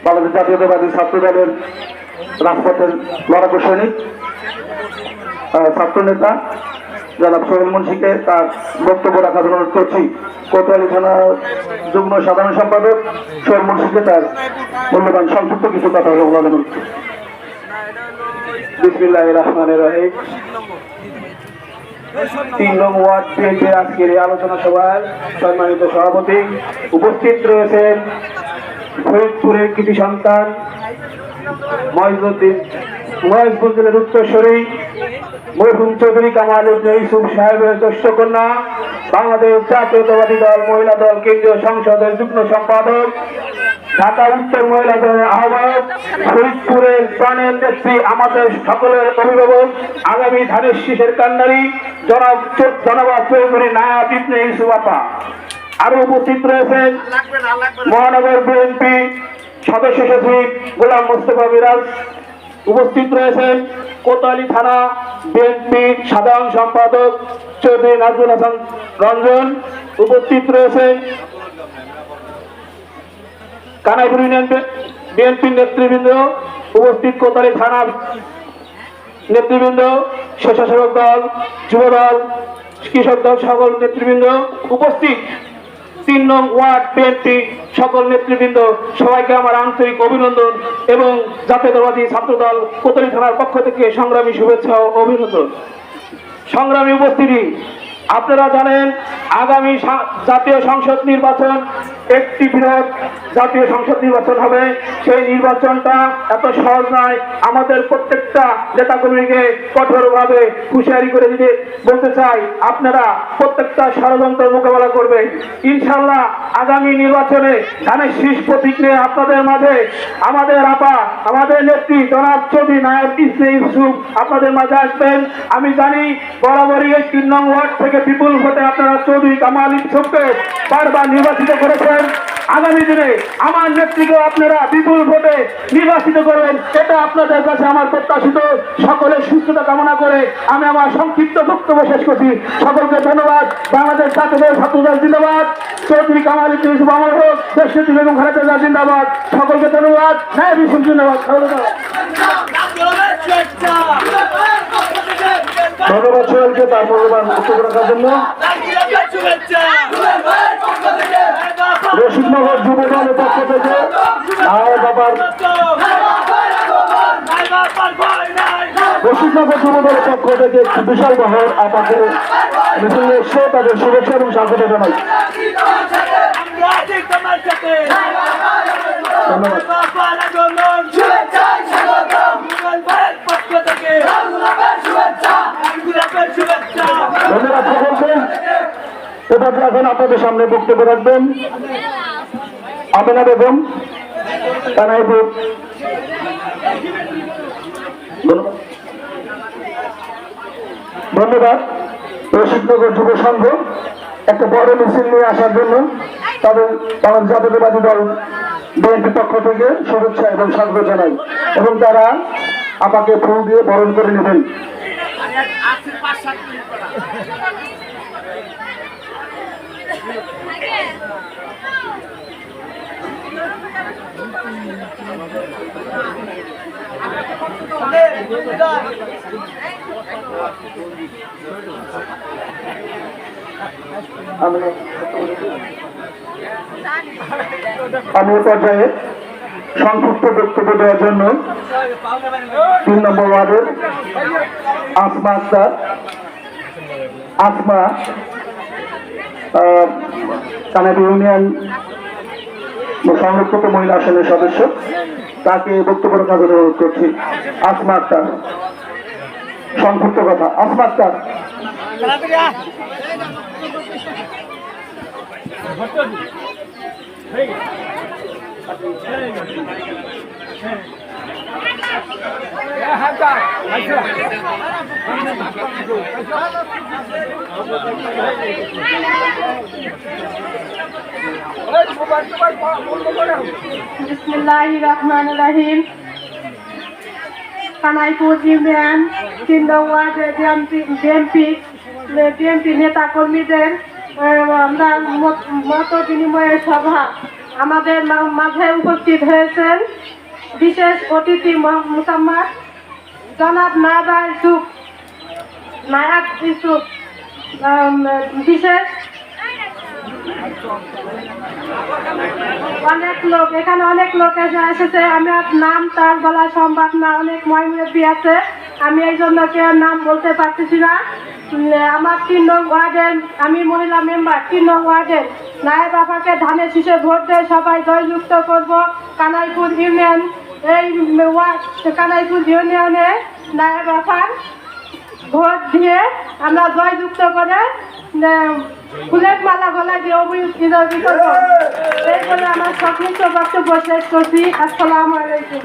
বাংলাদেশ জাতীয়তাবাদী ছাত্র দলের রাজপথের লড়াকু সৈনিক ছাত্র নেতা জনাব সোহেল মুন্সিকে তার বক্তব্য রাখার অনুরোধ করছি। কোতোয়ালি থানা যুগ্ম সাধারণ সম্পাদক সোহেল মুন্সিকে তার মূল্যবান সংক্ষিপ্ত কিছু কথা বলার। বিসমিল্লাহির রহমানির রহিম। 3 নং ওয়ার্ড বিএনপির আজকের এই আলোচনা সভায় সম্মানিত সভাপতি উপস্থিত রয়েছেন ফরিদপুরের কৃতি সন্তান মহেশপুরের উত্তরসূরি মরহুম চৌধুরী কামাল ইবনে ইউসুফ সাহেবের জ্যেষ্ঠ কন্যা, বাংলাদেশ জাতীয়তাবাদী দল মহিলা দল কেন্দ্রীয় সংসদের যুগ্ম সম্পাদক, ঢাকা উত্তর মহিলা দলের আহ্বায়ক, ফরিদপুরের প্রাণের নেত্রী, আমাদের সকলের অভিভাবক, আগামী ধানের শীষের কান্ডারি জনাব চৌধুরী নায়াব ইবনে ইউসুফ আপা। আরো উপস্থিত রয়েছেন মহানগর বিএনপি সদস্য সচিব গোলাম মোস্তফা মিরাজ, উপস্থিত রয়েছেন কোতোয়ালি থানা বিএনপি সাধারণ সম্পাদক চৌধুরী নাজমুল হাসান রঞ্জন, উপস্থিত রয়েছেন কানাইপুর ইউনিয়ন বিএনপির নেতৃবৃন্দ, উপস্থিত কোতোয়ালি থানার নেতৃবৃন্দ, স্বেচ্ছাসেবক দল, যুব দল, কৃষক দল সকল নেতৃবৃন্দ, উপস্থিত 3 নং ওয়ার্ড বিএনপি সকল নেতৃবৃন্দ, সবাইকে আমার আন্তরিক অভিনন্দন এবং জাতীয়তাবাদী ছাত্রদল কোতোয়ালি থানার পক্ষ থেকে সংগ্রামী শুভেচ্ছা ও অভিনন্দন। সংগ্রামী উপস্থিতি, আপনারা জানেন আগামী জাতীয় সংসদ নির্বাচন একটি বৃহৎ জাতীয় সংসদ নির্বাচন হবে। সেই নির্বাচনটা এত সহজ নয়। আমাদের প্রত্যেকটা নেতাকর্মীকে কঠোরভাবে হুঁশিয়ারি করে দিতে বলতে চাই, আপনারা প্রত্যেকটা ষড়যন্ত্র মোকাবেলা করবেন। ইনশাল্লাহ আগামী নির্বাচনে ধানের শীষ প্রতীক নিয়ে আপনাদের মাঝে আমাদের আপা, আমাদের নেত্রী জনাব চৌধুরী নায়াব ইবনে ইউসুফ আপনাদের মাঝে আসবেন। আমি জানি বরাবরই এই 3 নং ওয়ার্ড থেকে বিপুল ভোটে আপনারা চৌধুরী কামাল ইউসুফকে বারবার নির্বাচিত করেছেন। আগামী দিনে আমার নেত্রীকে আপনারা বিপুল ভোটে নির্বাচিত করবেন, এটা আপনাদের কাছে আমার প্রত্যাশিত। সকলের সুস্থতা কামনা করে আমি আমার সংক্ষিপ্ত বক্তব্য শেষ করছি। সকলকে ধন্যবাদ। বাংলাদেশ জাতীয় ছাত্রদল জিন্দাবাদ, চৌধুরী কামাল ইবনে ইউসুফ আমার হোক, দেশনেত্রী বেগম খালেদা জিন্দাবাদ। সকলকে ধন্যবাদ। নায়াব ইউসুফ জিন্দাবাদ। ধন্যবাদ সোহেলকে তার মূল্যবান বক্তব্য রাখার জন্য। রশিদনগর যুব দলের পক্ষ থেকে রশিদনগর যুব দলের পক্ষ থেকে একটি বিশাল বহর আপাকে মিছিল এসে তাদের শুভেচ্ছা এবং স্বাগত জানাই। ধন্যবাদ সকলকে। এবার এখন আপনাদের সামনে বক্তব্য রাখবেন আমেনা বেগম, কানাইপুর। ধন্যবাদ রশিদনগর যুব সংঘ একটা বড় মিছিল নিয়ে আসার জন্য তাদের বাংলাদেশ জাতীয়তাবাদী দল বিএনপির পক্ষ থেকে শুভেচ্ছা এবং স্বাগত জানাই এবং তারা আমাকে ফুল দিয়ে বরণ করে নেবেন। আমি পর্যায়ে সংক্ষিপ্ত বক্তব্য দেওয়ার জন্য 3 নম্বর ওয়ার্ডের আসমা আক্তার, আসমা কানাইপুর ইউনিয়ন সংরক্ষিত মহিলা আসনের সদস্য, তাকে বক্তব্য রাখার জন্য অনুরোধ করছি। আসমা আক্তার, সংক্ষিপ্ত কথা। আসমা আক্তার। বিসমিল্লাহির রহমানির রহিম। কানাইপুর ইউনিয়ন 3 নং ওয়ার্ডে বিএনপি নেতা কর্মীদের আমরা মত বিনিময়ের সভা আমাদের মাঝে উপস্থিত হয়েছেন বিশেষ অতিথি মুসাম্মাদ জনাব নায়াব ইউসুফ বিশেষ এখানে অনেক লোক এসেছে। আমি নাম তার বলা সম্ভব না, অনেক ময়মুরব্বী আছে, আমি এই জন্য কেউ নাম বলতে পারতেছি না। আমার 3 নং ওয়ার্ডের, আমি মহিলা মেম্বার 3 নং ওয়ার্ডের নায়েব আপাকে ধানের শীষে ভোট দিয়ে সবাই জয়যুক্ত করব। কানাইপুর ইউনিয়ন, এই কানাইপুর ইউনিয়নে নায়েব আপার ভোট দিয়ে আমরা জয়যুক্ত করে ফুলের মালা গলায় দিয়ে অভিযোগ করবো। এই বলে আমার সংক্ষিপ্ত বক্তব্য শেষ করছি। আসসালামু আলাইকুম।